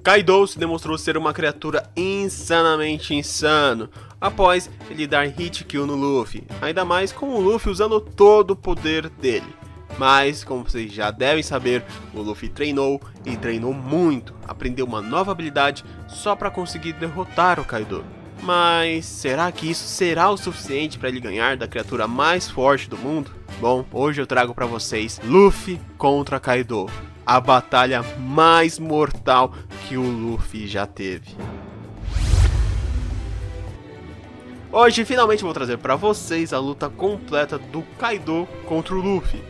Kaido se demonstrou ser uma criatura insanamente insano, após ele dar hit kill no Luffy, ainda mais com o Luffy usando todo o poder dele. Mas, como vocês já devem saber, o Luffy treinou e treinou muito, aprendeu uma nova habilidade só para conseguir derrotar o Kaido. Mas será que isso será o suficiente para ele ganhar da criatura mais forte do mundo? Bom, hoje eu trago para vocês Luffy contra Kaido, a batalha mais mortal que o Luffy já teve. Hoje finalmente vou trazer para vocês a luta completa do Kaido contra o Luffy.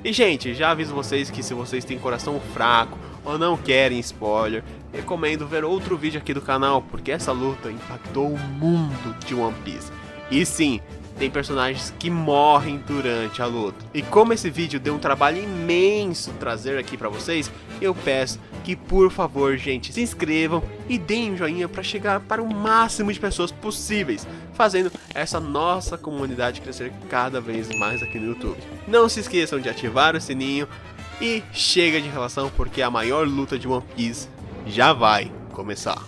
E gente, já aviso vocês que se vocês têm coração fraco ou não querem spoiler, recomendo ver outro vídeo aqui do canal, porque essa luta impactou o mundo de One Piece. E sim, tem personagens que morrem durante a luta. E como esse vídeo deu um trabalho imenso trazer aqui pra vocês, eu peço que por favor, gente, se inscrevam e deem um joinha para chegar para o máximo de pessoas possíveis, fazendo essa nossa comunidade crescer cada vez mais aqui no YouTube. Não se esqueçam de ativar o sininho e chega de enrolação, porque a maior luta de One Piece já vai começar.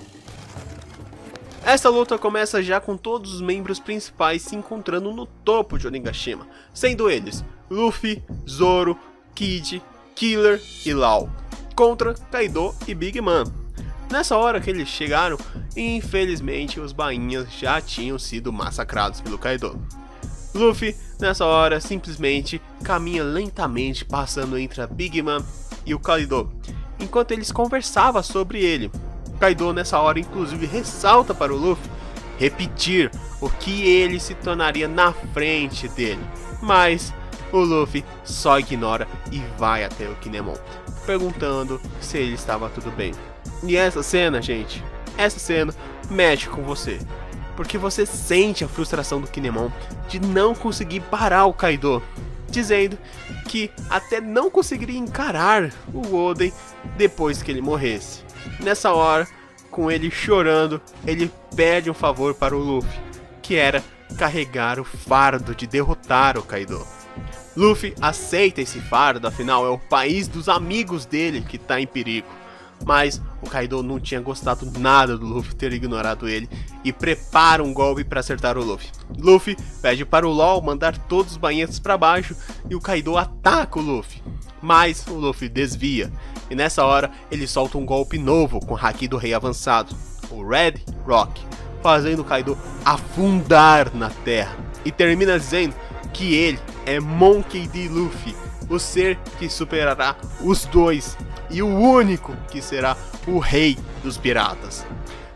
Essa luta começa já com todos os membros principais se encontrando no topo de Onigashima, sendo eles Luffy, Zoro, Kid, Killer e Law, contra Kaido e Big Mom. Nessa hora que eles chegaram, infelizmente os bainhas já tinham sido massacrados pelo Kaido. Luffy, nessa hora, simplesmente caminha lentamente passando entre a Big Mom e o Kaido, enquanto eles conversavam sobre ele. Kaido nessa hora inclusive ressalta para o Luffy repetir o que ele se tornaria na frente dele, mas o Luffy só ignora e vai até o Kinemon, perguntando se ele estava tudo bem. E essa cena, gente, essa cena mexe com você, porque você sente a frustração do Kinemon de não conseguir parar o Kaido, dizendo que até não conseguiria encarar o Oden depois que ele morresse. Nessa hora, com ele chorando, ele pede um favor para o Luffy, que era carregar o fardo de derrotar o Kaido. Luffy aceita esse fardo, afinal é o país dos amigos dele que está em perigo. Mas o Kaido não tinha gostado nada do Luffy ter ignorado ele e prepara um golpe para acertar o Luffy. Luffy pede para o Law mandar todos os banhetes para baixo e o Kaido ataca o Luffy. Mas o Luffy desvia, e nessa hora ele solta um golpe novo com o Haki do Rei avançado, o Red Rock, fazendo o Kaido afundar na terra, e termina dizendo que ele é Monkey D. Luffy, o ser que superará os dois, e o único que será o rei dos piratas.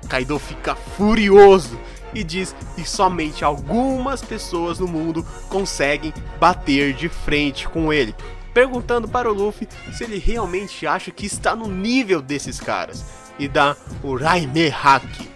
Kaido fica furioso e diz que somente algumas pessoas no mundo conseguem bater de frente com ele, perguntando para o Luffy se ele realmente acha que está no nível desses caras, e dá o Raime Haki,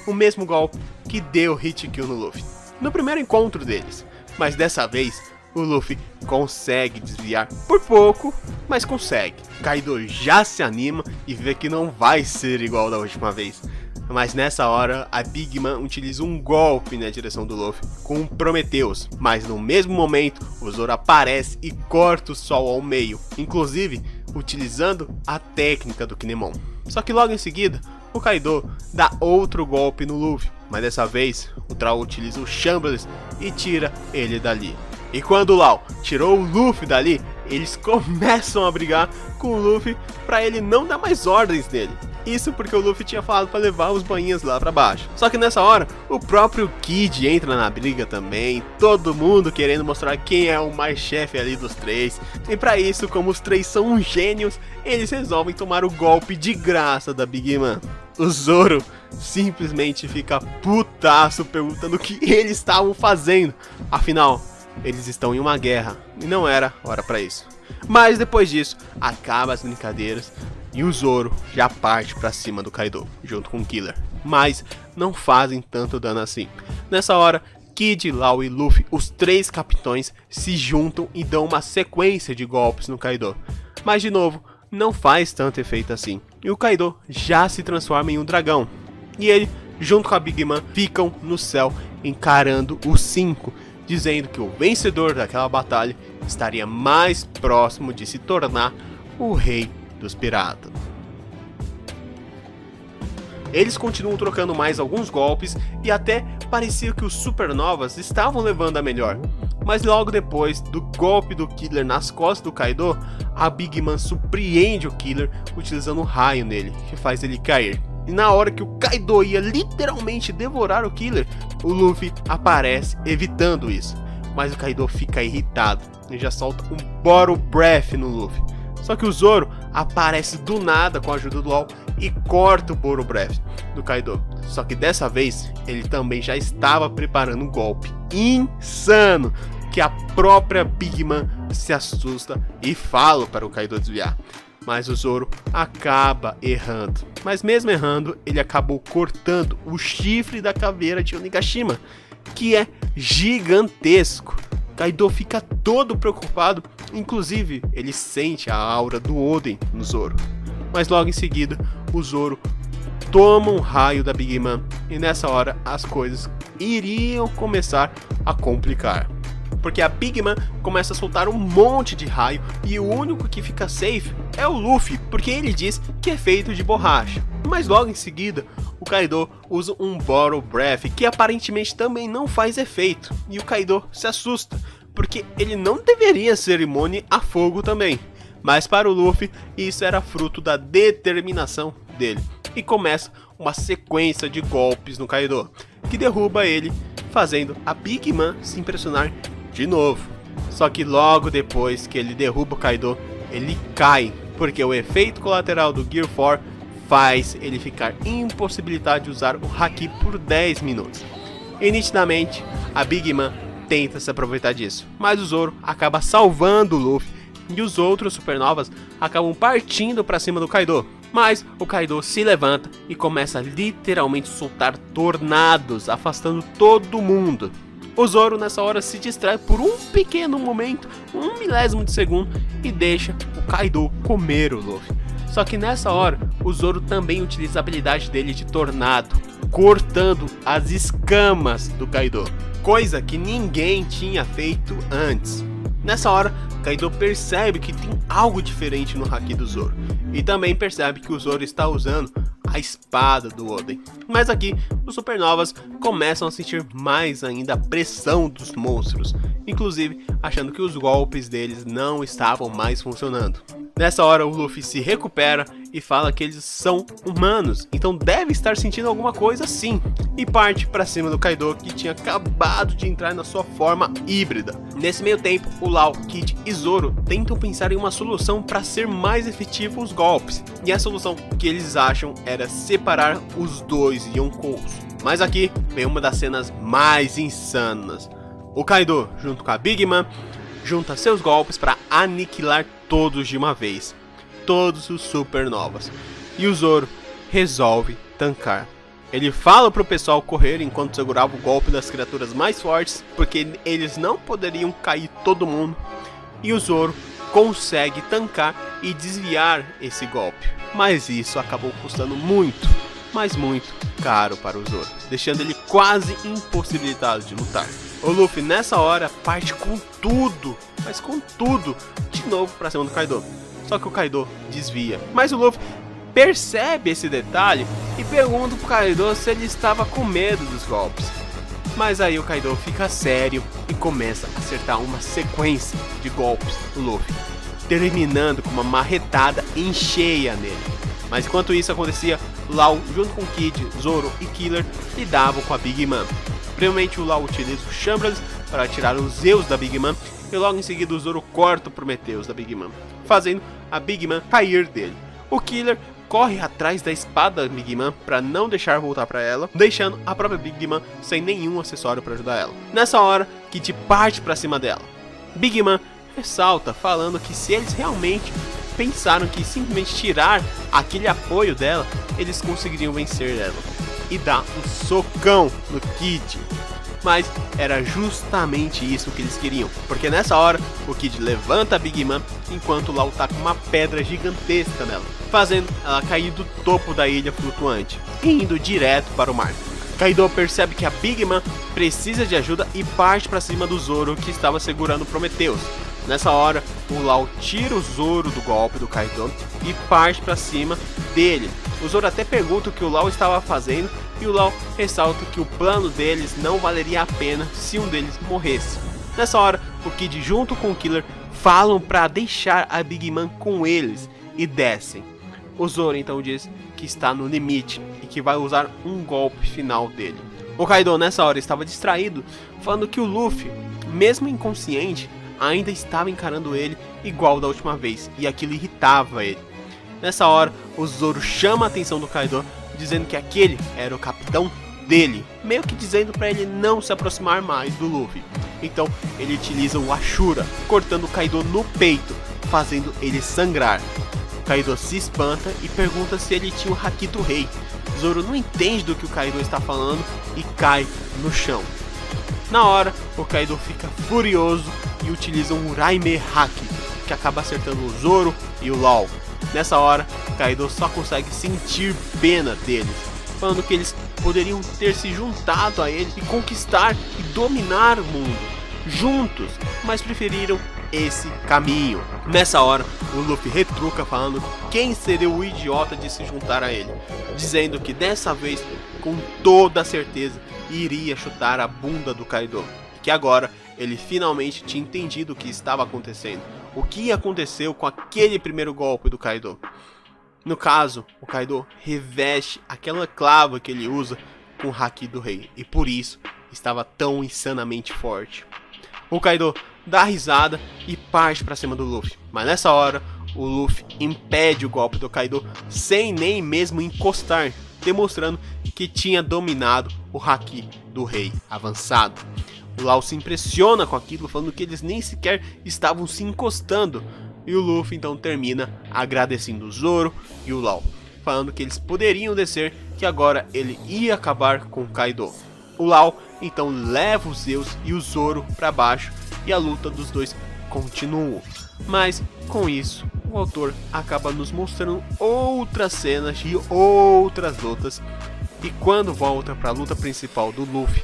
o mesmo golpe que deu hit kill no Luffy no primeiro encontro deles, mas dessa vez o Luffy consegue desviar por pouco, mas consegue. Kaido já se anima e vê que não vai ser igual da última vez. Mas nessa hora, a Big Mom utiliza um golpe na direção do Luffy com Prometheus, mas no mesmo momento, o Zoro aparece e corta o sol ao meio, inclusive utilizando a técnica do Kinemon. Só que logo em seguida, o Kaido dá outro golpe no Luffy, mas dessa vez, o Troll utiliza o Chambliss e tira ele dali. E quando o Law tirou o Luffy dali, eles começam a brigar com o Luffy para ele não dar mais ordens dele. Isso porque o Luffy tinha falado para levar os bainhas lá para baixo. Só que nessa hora, o próprio Kid entra na briga também, todo mundo querendo mostrar quem é o mais chefe ali dos três. E para isso, como os três são gênios, eles resolvem tomar o golpe de graça da Big Mom. O Zoro simplesmente fica putaço perguntando o que eles estavam fazendo. Afinal, eles estão em uma guerra e não era hora para isso. Mas depois disso, acaba as brincadeiras e o Zoro já parte para cima do Kaido, junto com o Killer. Mas não fazem tanto dano assim. Nessa hora, Kid, Law e Luffy, os três capitães, se juntam e dão uma sequência de golpes no Kaido. Mas de novo, não faz tanto efeito assim. E o Kaido já se transforma em um dragão. E ele, junto com a Big Mom, ficam no céu encarando os 5, dizendo que o vencedor daquela batalha estaria mais próximo de se tornar o rei dos piratas. Eles continuam trocando mais alguns golpes e até parecia que os Supernovas estavam levando a melhor. Mas logo depois do golpe do Killer nas costas do Kaido, a Big Mom surpreende o Killer utilizando um raio nele, que faz ele cair. E na hora que o Kaido ia literalmente devorar o Killer, o Luffy aparece evitando isso. Mas o Kaido fica irritado e já solta um Bottle Breath no Luffy. Só que o Zoro aparece do nada com a ajuda do LOL e corta o Bottle Breath do Kaido. Só que dessa vez ele também já estava preparando um golpe insano que a própria Big Mom se assusta e fala para o Kaido desviar. Mas o Zoro acaba errando. Mas mesmo errando, ele acabou cortando o chifre da caveira de Onigashima, que é gigantesco. Kaido fica todo preocupado, inclusive ele sente a aura do Oden no Zoro. Mas logo em seguida, o Zoro toma um raio da Big Mom e nessa hora as coisas iriam começar a complicar. Porque a Big Mom começa a soltar um monte de raio e o único que fica safe é o Luffy, porque ele diz que é feito de borracha. Mas logo em seguida, o Kaido usa um Bottle Breath que aparentemente também não faz efeito. E o Kaido se assusta, porque ele não deveria ser imune a fogo também. Mas para o Luffy, isso era fruto da determinação dele. E começa uma sequência de golpes no Kaido, que derruba ele, fazendo a Big Mom se impressionar de novo. Só que logo depois que ele derruba o Kaido, ele cai, porque o efeito colateral do Gear 4 faz ele ficar impossibilitado de usar o Haki por 10 minutos. E nitidamente, a Big Mom tenta se aproveitar disso, mas o Zoro acaba salvando o Luffy e os outros Supernovas acabam partindo para cima do Kaido. Mas o Kaido se levanta e começa a literalmente soltar tornados, afastando todo mundo. O Zoro nessa hora se distrai por um pequeno momento, um milésimo de segundo, e deixa o Kaido comer o Luffy. Só que nessa hora, o Zoro também utiliza a habilidade dele de tornado, cortando as escamas do Kaido, coisa que ninguém tinha feito antes. Nessa hora, Kaido percebe que tem algo diferente no Haki do Zoro, e também percebe que o Zoro está usando a espada do Oden. Mas aqui, os Supernovas começam a sentir mais ainda a pressão dos monstros, inclusive achando que os golpes deles não estavam mais funcionando. Nessa hora o Luffy se recupera e fala que eles são humanos, então deve estar sentindo alguma coisa sim, e parte para cima do Kaido, que tinha acabado de entrar na sua forma híbrida. Nesse meio tempo, o Law, Kid e Zoro tentam pensar em uma solução para ser mais efetivo os golpes, e a solução que eles acham era separar os dois Yonkous. Mas aqui vem uma das cenas mais insanas. O Kaido, junto com a Big Mom, junta seus golpes para aniquilar todos de uma vez, todos os Supernovas, e o Zoro resolve tancar. Ele fala pro pessoal correr enquanto segurava o golpe das criaturas mais fortes, porque eles não poderiam cair todo mundo, e o Zoro consegue tancar e desviar esse golpe, mas isso acabou custando muito, mas muito caro para o Zoro, deixando ele quase impossibilitado de lutar. O Luffy nessa hora parte com tudo, mas com tudo, de novo pra cima do Kaido. Só que o Kaido desvia. Mas o Luffy percebe esse detalhe e pergunta pro Kaido se ele estava com medo dos golpes. Mas aí o Kaido fica sério e começa a acertar uma sequência de golpes no Luffy, terminando com uma marretada em cheia nele. Mas enquanto isso acontecia, Law, junto com Kid, Zoro e Killer, lidavam com a Big Mom. Primeiramente o Law utiliza o Chambliss para tirar os Zeus da Big Mom, e logo em seguida o Zoro corta o Prometheus da Big Mom, fazendo a Big Mom cair dele. O Killer corre atrás da espada da Big Mom para não deixar voltar para ela, deixando a própria Big Mom sem nenhum acessório para ajudar ela. Nessa hora, Kid parte para cima dela. Big Mom ressalta, falando que se eles realmente pensaram que simplesmente tirar aquele apoio dela, eles conseguiriam vencer ela, e dá um socão no Kid. Mas era justamente isso que eles queriam, porque nessa hora o Kid levanta a Big Mom enquanto o Law tá com uma pedra gigantesca nela, fazendo ela cair do topo da ilha flutuante e indo direto para o mar. Kaido percebe que a Big Mom precisa de ajuda e parte para cima do Zoro, que estava segurando o Prometheus. Nessa hora, o Law tira o Zoro do golpe do Kaido e parte para cima dele, O Zoro até pergunta o que o Law estava fazendo e o Law ressalta que o plano deles não valeria a pena se um deles morresse. Nessa hora, o Kid junto com o Killer falam para deixar a Big Mom com eles e descem. O Zoro então diz que está no limite e que vai usar um golpe final dele. O Kaido nessa hora estava distraído, falando que o Luffy, mesmo inconsciente, ainda estava encarando ele igual da última vez, e aquilo irritava ele. Nessa hora, o Zoro chama a atenção do Kaido, dizendo que aquele era o capitão dele, meio que dizendo para ele não se aproximar mais do Luffy. Então ele utiliza o Ashura, cortando o Kaido no peito, fazendo ele sangrar. Kaido se espanta e pergunta se ele tinha o Haki do Rei. Zoro não entende do que o Kaido está falando e cai no chão. Na hora, o Kaido fica furioso e utiliza um Uraime Haki, que acaba acertando o Zoro e o Law. Nessa hora, Kaido só consegue sentir pena deles, falando que eles poderiam ter se juntado a ele e conquistar e dominar o mundo juntos, mas preferiram esse caminho. Nessa hora, o Luffy retruca falando quem seria o idiota de se juntar a ele, dizendo que dessa vez, com toda certeza, iria chutar a bunda do Kaido, que agora ele finalmente tinha entendido o que estava acontecendo, o que aconteceu com aquele primeiro golpe do Kaido. No caso, o Kaido reveste aquela clava que ele usa com o Haki do Rei, e por isso estava tão insanamente forte. O Kaido dá risada e parte para cima do Luffy, mas nessa hora o Luffy impede o golpe do Kaido sem nem mesmo encostar, demonstrando que tinha dominado o Haki do Rei avançado. O Law se impressiona com aquilo, falando que eles nem sequer estavam se encostando, e o Luffy então termina agradecendo o Zoro e o Law, falando que eles poderiam descer, que agora ele ia acabar com o Kaido. O Law então leva os Zeus e o Zoro para baixo e a luta dos dois continua. Mas com isso, o autor acaba nos mostrando outras cenas de outras lutas, e quando volta para a luta principal do Luffy,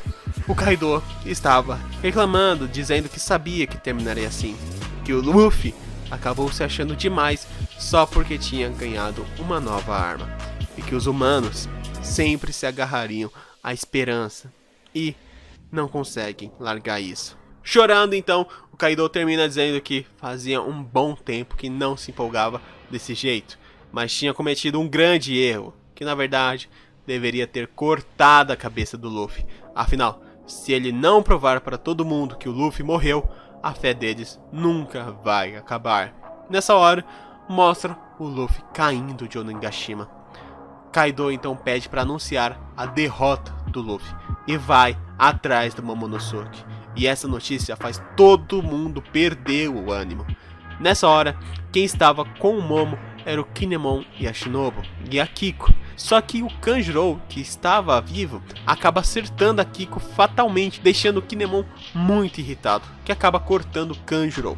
o Kaido estava reclamando, dizendo que sabia que terminaria assim, que o Luffy acabou se achando demais só porque tinha ganhado uma nova arma, e que os humanos sempre se agarrariam à esperança e não conseguem largar isso. Chorando então, o Kaido termina dizendo que fazia um bom tempo que não se empolgava desse jeito, mas tinha cometido um grande erro, que na verdade deveria ter cortado a cabeça do Luffy. Afinal, se ele não provar para todo mundo que o Luffy morreu, a fé deles nunca vai acabar. Nessa hora, mostra o Luffy caindo de Onigashima. Kaido então pede para anunciar a derrota do Luffy e vai atrás do Momonosuke. E essa notícia faz todo mundo perder o ânimo. Nessa hora, quem estava com o Momo era o Kinemon e a Shinobu e a Kiko. Só que o Kanjuro, que estava vivo, acaba acertando a Kiko fatalmente, deixando o Kinemon muito irritado, que acaba cortando o Kanjuro.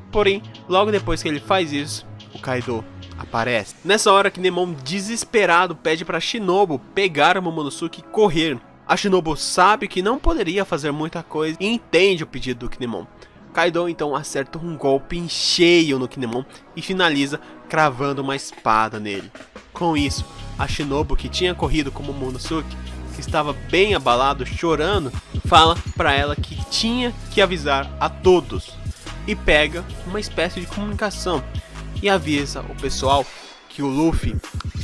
Porém, logo depois que ele faz isso, o Kaido aparece. Nessa hora, Kinemon, desesperado, pede para Shinobu pegar o Momonosuke e correr. A Shinobu sabe que não poderia fazer muita coisa e entende o pedido do Kinemon. Kaido então acerta um golpe em cheio no Kinemon e finaliza cravando uma espada nele. Com isso, a Shinobu, que tinha corrido como Momonosuke, que estava bem abalado, chorando, fala para ela que tinha que avisar a todos e pega uma espécie de comunicação e avisa o pessoal que o Luffy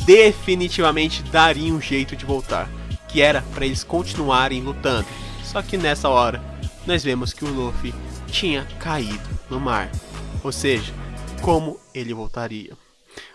definitivamente daria um jeito de voltar, que era para eles continuarem lutando. Só que nessa hora nós vemos que o Luffy tinha caído no mar, ou seja, como ele voltaria.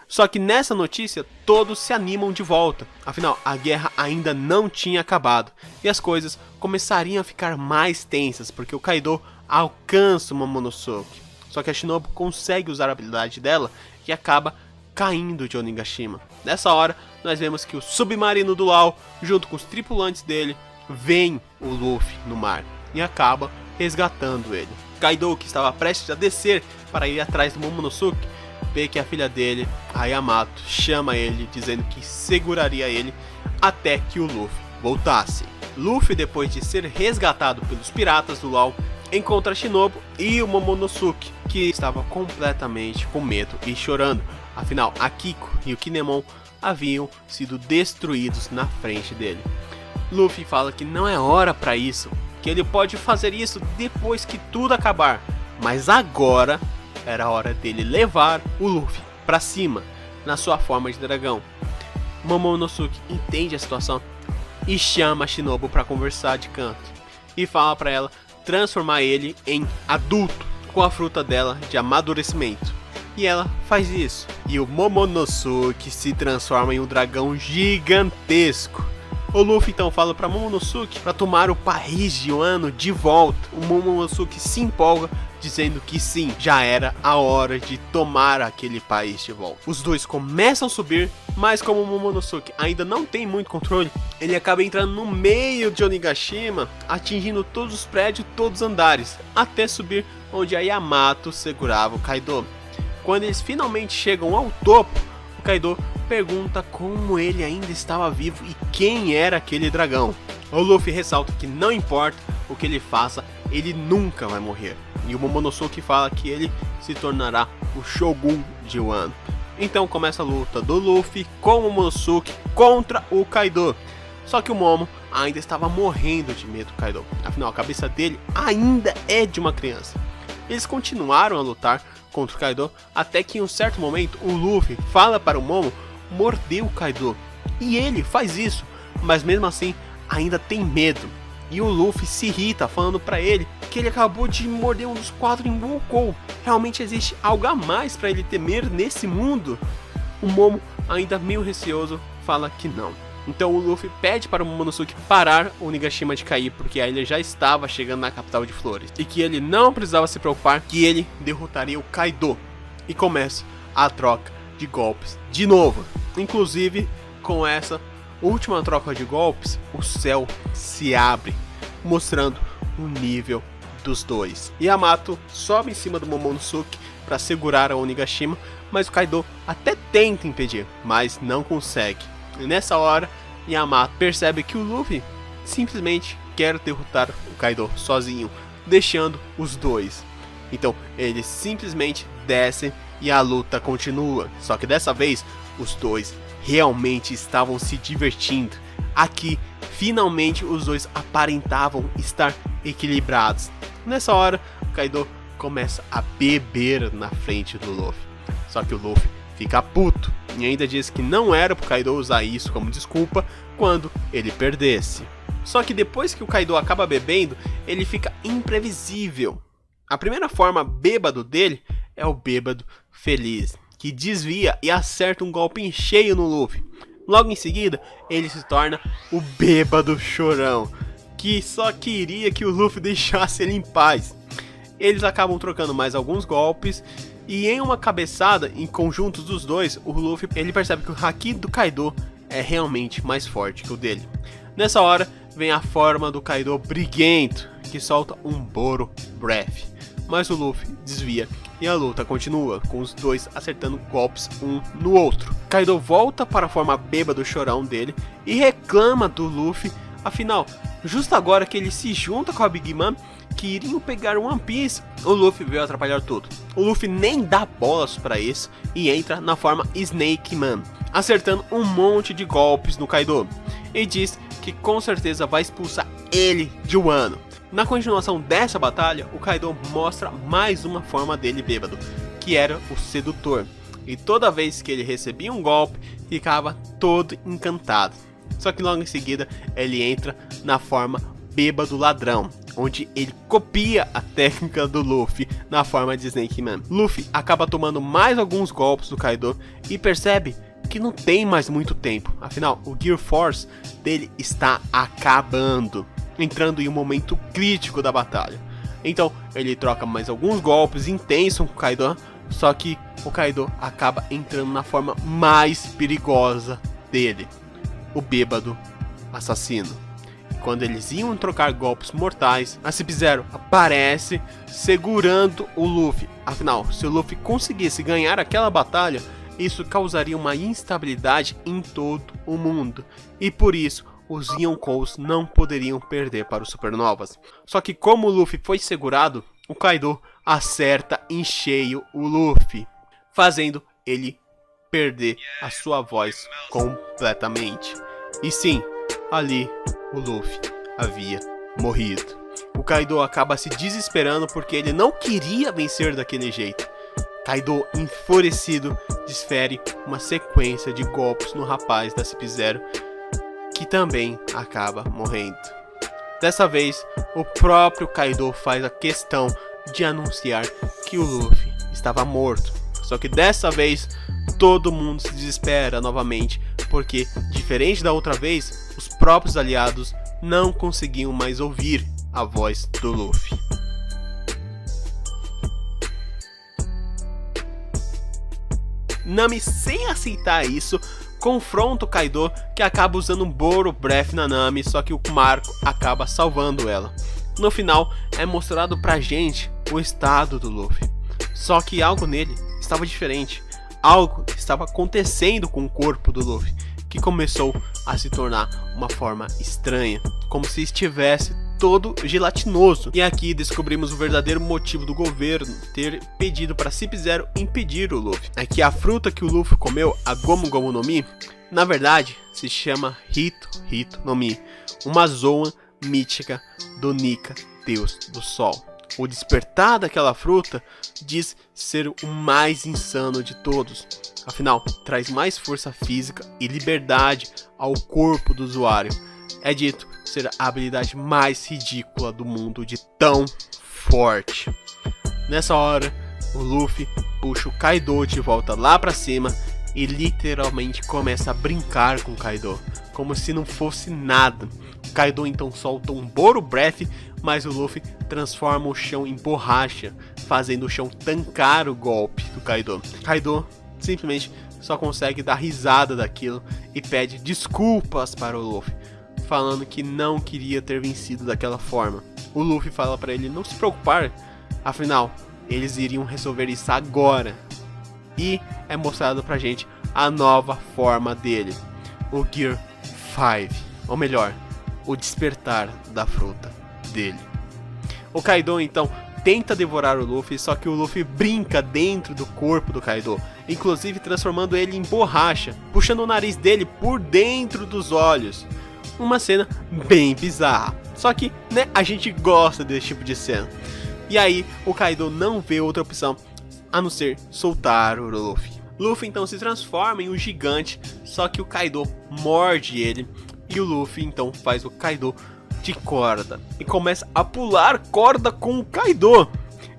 Só que nessa notícia todos se animam de volta, afinal a guerra ainda não tinha acabado e as coisas começariam a ficar mais tensas, porque o Kaido alcança o Momonosuke. Só que a Shinobu consegue usar a habilidade dela e acaba caindo de Onigashima. Nessa hora nós vemos que o submarino do Law, junto com os tripulantes dele, vem o Luffy no mar e acaba resgatando ele. Kaido, que estava prestes a descer para ir atrás do Momonosuke, vê que a filha dele, a Yamato, chama ele dizendo que seguraria ele até que o Luffy voltasse. Luffy, depois de ser resgatado pelos piratas do Law, encontra Shinobu e o Momonosuke, que estava completamente com medo e chorando. Afinal, a Kiko e o Kinemon haviam sido destruídos na frente dele. Luffy fala que não é hora para isso, que ele pode fazer isso depois que tudo acabar, mas agora era a hora dele levar o Luffy para cima, na sua forma de dragão. Momonosuke entende a situação e chama Shinobu para conversar de canto e fala para ela transformar ele em adulto com a fruta dela de amadurecimento. E ela faz isso, e o Momonosuke se transforma em um dragão gigantesco. O Luffy então fala para Momonosuke para tomar o país de Wano de volta. O Momonosuke se empolga, dizendo que sim, já era a hora de tomar aquele país de volta. Os dois começam a subir, mas como o Momonosuke ainda não tem muito controle, ele acaba entrando no meio de Onigashima, atingindo todos os prédios, todos os andares, até subir onde a Yamato segurava o Kaido. Quando eles finalmente chegam ao topo, o Kaido pergunta como ele ainda estava vivo e quem era aquele dragão. O Luffy ressalta que não importa o que ele faça, ele nunca vai morrer. E o Momonosuke fala que ele se tornará o Shogun de Wano. Então começa a luta do Luffy com o Momonosuke contra o Kaido. Só que o Momo ainda estava morrendo de medo do Kaido. Afinal, a cabeça dele ainda é de uma criança. Eles continuaram a lutar contra o Kaido, até que em um certo momento o Luffy fala para o Momo morder o Kaido. E ele faz isso, mas mesmo assim ainda tem medo. E o Luffy se irrita falando para ele que ele acabou de morder um dos 4 em Wonkou. Realmente existe algo a mais para ele temer nesse mundo? O Momo, ainda meio receoso, fala que não. Então o Luffy pede para o Momonosuke parar o Onigashima de cair, porque a ilha já estava chegando na capital de Flores, e que ele não precisava se preocupar, que ele derrotaria o Kaido. E começa a troca de golpes de novo. Inclusive, com essa última troca de golpes, o céu se abre, mostrando o nível dos dois. Yamato sobe em cima do Momonosuke para segurar a Onigashima, mas o Kaido até tenta impedir, mas não consegue. E nessa hora, Yamato percebe que o Luffy simplesmente quer derrotar o Kaido sozinho, deixando os dois. Então eles simplesmente descem e a luta continua. Só que dessa vez, os dois realmente estavam se divertindo. Aqui, finalmente os dois aparentavam estar equilibrados. Nessa hora, o Kaido começa a beber na frente do Luffy. Só que o Luffy fica puto e ainda diz que não era pro Kaido usar isso como desculpa quando ele perdesse. Só que depois que o Kaido acaba bebendo, ele fica imprevisível. A primeira forma bêbado dele é o bêbado feliz, que desvia e acerta um golpe em cheio no Luffy. Logo em seguida, ele se torna o bêbado chorão, que só queria que o Luffy deixasse ele em paz. Eles acabam trocando mais alguns golpes, e em uma cabeçada em conjuntos dos dois, o Luffy ele percebe que o Haki do Kaido é realmente mais forte que o dele. Nessa hora, vem a forma do Kaido briguento, que solta um Boro Breath. Mas o Luffy desvia e a luta continua, com os dois acertando golpes um no outro. Kaido volta para a forma bêbado chorão dele e reclama do Luffy. Afinal, justo agora que ele se junta com a Big Mom, que iriam pegar One Piece, o Luffy veio atrapalhar tudo. O Luffy nem dá bolas para isso e entra na forma Snake Man, acertando um monte de golpes no Kaido, e diz que com certeza vai expulsar ele de Wano. Na continuação dessa batalha, o Kaido mostra mais uma forma dele bêbado, que era o sedutor, e toda vez que ele recebia um golpe, ficava todo encantado. Só que logo em seguida, ele entra na forma bêbado ladrão, onde ele copia a técnica do Luffy na forma de Snake Man. Luffy acaba tomando mais alguns golpes do Kaido e percebe que não tem mais muito tempo, afinal o Gear Force dele está acabando, entrando em um momento crítico da batalha. Então ele troca mais alguns golpes intensos com o Kaido, só que o Kaido acaba entrando na forma mais perigosa dele, o bêbado assassino. Quando eles iam trocar golpes mortais, a Sub-Zero aparece segurando o Luffy. Afinal, se o Luffy conseguisse ganhar aquela batalha, isso causaria uma instabilidade em todo o mundo. E por isso, os Yonkous não poderiam perder para os Supernovas. Só que como o Luffy foi segurado, o Kaido acerta em cheio o Luffy, fazendo ele perder a sua voz completamente. E sim, ali o Luffy havia morrido. O Kaido acaba se desesperando porque ele não queria vencer daquele jeito. Kaido, enfurecido, desfere uma sequência de golpes no rapaz da CP0, que também acaba morrendo. Dessa vez, o próprio Kaido faz a questão de anunciar que o Luffy estava morto. Só que dessa vez, todo mundo se desespera novamente, porque, diferente da outra vez, os próprios aliados não conseguiam mais ouvir a voz do Luffy. Nami, sem aceitar isso, confronta o Kaido, que acaba usando um Boro Breath na Nami, só que o Marco acaba salvando ela. No final, é mostrado pra gente o estado do Luffy. Só que algo nele estava diferente. Algo estava acontecendo com o corpo do Luffy, que começou a se tornar uma forma estranha, como se estivesse todo gelatinoso. E aqui descobrimos o verdadeiro motivo do governo ter pedido para CP0 impedir o Luffy. É que a fruta que o Luffy comeu, a Gomu Gomu no Mi, na verdade se chama Hito Hito no Mi, uma zoa mítica do Nika, deus do sol. O despertar daquela fruta diz ser o mais insano de todos. Afinal, traz mais força física e liberdade ao corpo do usuário. É dito ser a habilidade mais ridícula do mundo de tão forte. Nessa hora, o Luffy puxa o Kaido de volta lá pra cima e literalmente começa a brincar com o Kaido, como se não fosse nada. O Kaido então solta um Boro Breath, mas o Luffy transforma o chão em borracha, fazendo o chão tancar o golpe do Kaido. Kaido simplesmente só consegue dar risada daquilo e pede desculpas para o Luffy, falando que não queria ter vencido daquela forma. O Luffy fala para ele não se preocupar, afinal, eles iriam resolver isso agora. E é mostrado pra gente a nova forma dele, o Gear 5, ou melhor, o despertar da fruta dele. O Kaido então tenta devorar o Luffy, só que o Luffy brinca dentro do corpo do Kaido, inclusive transformando ele em borracha, puxando o nariz dele por dentro dos olhos. Uma cena bem bizarra, só que, né, a gente gosta desse tipo de cena. E aí o Kaido não vê outra opção a não ser soltar o Luffy. Luffy então se transforma em um gigante, só que o Kaido morde ele e o Luffy então faz o Kaido de corda e começa a pular corda com o Kaido.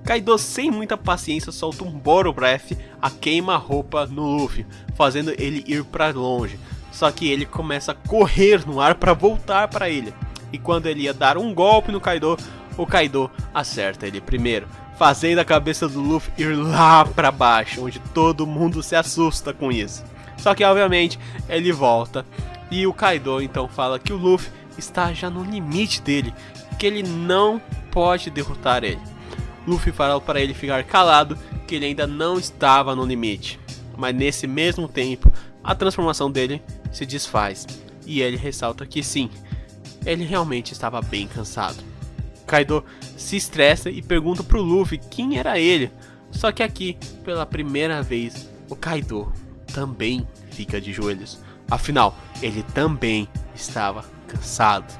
Kaido, sem muita paciência, solta um Boro Breath, a queima-roupa no Luffy, fazendo ele ir para longe. Só que ele começa a correr no ar para voltar para ele. E quando ele ia dar um golpe no Kaido, o Kaido acerta ele primeiro, fazendo a cabeça do Luffy ir lá para baixo, onde todo mundo se assusta com isso. Só que obviamente ele volta e o Kaido então fala que o Luffy está já no limite dele, que ele não pode derrotar ele. Luffy fala para ele ficar calado, que ele ainda não estava no limite. Mas nesse mesmo tempo, a transformação dele se desfaz e ele ressalta que sim, ele realmente estava bem cansado. Kaido se estressa e pergunta pro Luffy quem era ele. Só que aqui, pela primeira vez, o Kaido também fica de joelhos. Afinal, ele também estava cansado.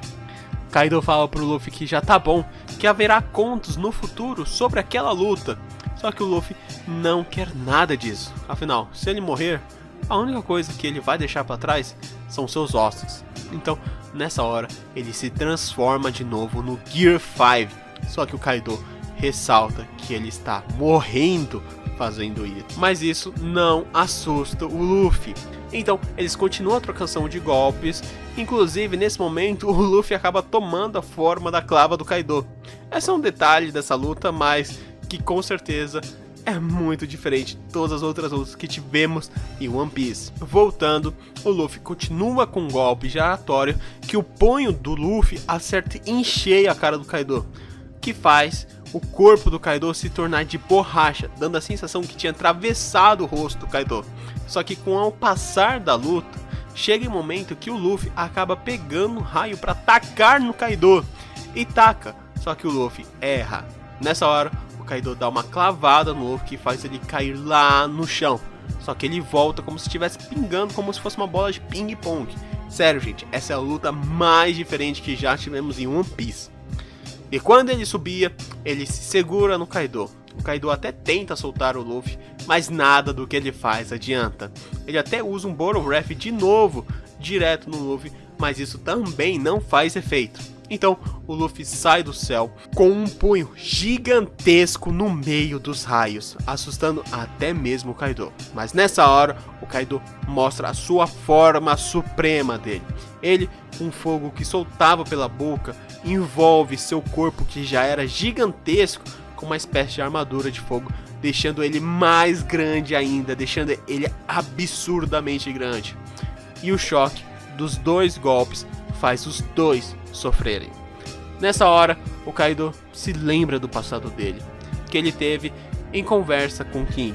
Kaido fala pro Luffy que já tá bom, que haverá contos no futuro sobre aquela luta. Só que o Luffy não quer nada disso. Afinal, se ele morrer, a única coisa que ele vai deixar para trás são seus ossos. Então, nessa hora, ele se transforma de novo no Gear 5. Só que o Kaido ressalta que ele está morrendo fazendo isso. Mas isso não assusta o Luffy. Então, eles continuam a trocação de golpes. Inclusive, nesse momento, o Luffy acaba tomando a forma da clava do Kaido. Esse é um detalhe dessa luta, mas que com certeza é muito diferente de todas as outras lutas que tivemos em One Piece. Voltando, o Luffy continua com um golpe giratório que o punho do Luffy acerta em cheio a cara do Kaido, que faz o corpo do Kaido se tornar de borracha, dando a sensação que tinha atravessado o rosto do Kaido. Só que com o passar da luta, chega um momento que o Luffy acaba pegando um raio para atacar no Kaido e taca, só que o Luffy erra. Nessa hora, o Kaido dá uma clavada no Luffy que faz ele cair lá no chão. só que ele volta como se estivesse pingando, como se fosse uma bola de ping-pong. Sério, gente, essa é a luta mais diferente que já tivemos em One Piece. E quando ele subia, ele se segura no Kaido. O Kaido até tenta soltar o Luffy, mas nada do que ele faz adianta. Ele até usa um Bottle Breath de novo, direto no Luffy, mas isso também não faz efeito. Então o Luffy sai do céu com um punho gigantesco no meio dos raios, assustando até mesmo o Kaido. Mas nessa hora o Kaido mostra a sua forma suprema dele. Ele, com fogo que soltava pela boca, envolve seu corpo que já era gigantesco com uma espécie de armadura de fogo, deixando ele mais grande ainda, deixando ele absurdamente grande. E o choque dos dois golpes faz os dois sofrerem. Nessa hora, o Kaido se lembra do passado dele, que ele teve em conversa com King,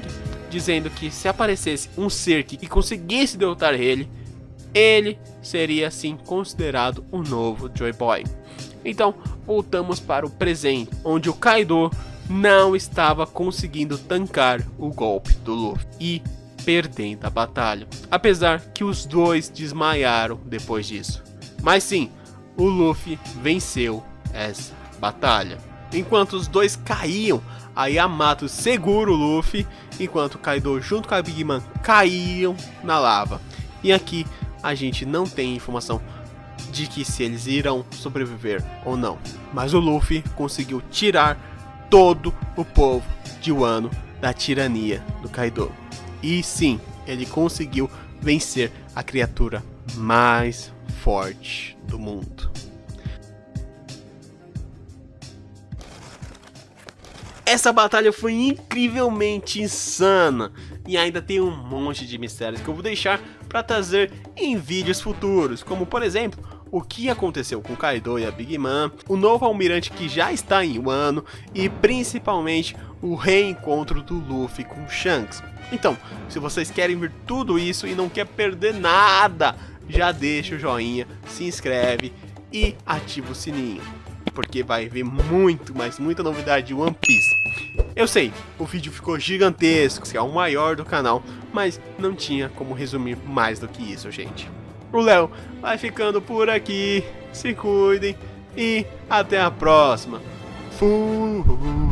dizendo que se aparecesse um ser que conseguisse derrotar ele seria assim considerado o novo Joy Boy. Então, voltamos para o presente, onde o Kaido não estava conseguindo tancar o golpe do Luffy e perdendo a batalha, apesar que os dois desmaiaram depois disso. Mas sim, o Luffy venceu essa batalha. Enquanto os dois caíam, a Yamato segura o Luffy, enquanto Kaido junto com a Big Mom caíam na lava. E aqui a gente não tem informação de que se eles irão sobreviver ou não. Mas o Luffy conseguiu tirar todo o povo de Wano da tirania do Kaido. E sim, ele conseguiu vencer a criatura mais forte do mundo. Essa batalha foi incrivelmente insana e ainda tem um monte de mistérios que eu vou deixar para trazer em vídeos futuros, como por exemplo, o que aconteceu com Kaido e a Big Mom, o novo almirante que já está em Wano e principalmente o reencontro do Luffy com Shanks. Então, se vocês querem ver tudo isso e não quer perder nada, já deixa o joinha, se inscreve e ativa o sininho, porque vai ver muito, mas muita novidade de One Piece. Eu sei, o vídeo ficou gigantesco, é o maior do canal, mas não tinha como resumir mais do que isso, gente. O Léo vai ficando por aqui, se cuidem e até a próxima. Fui.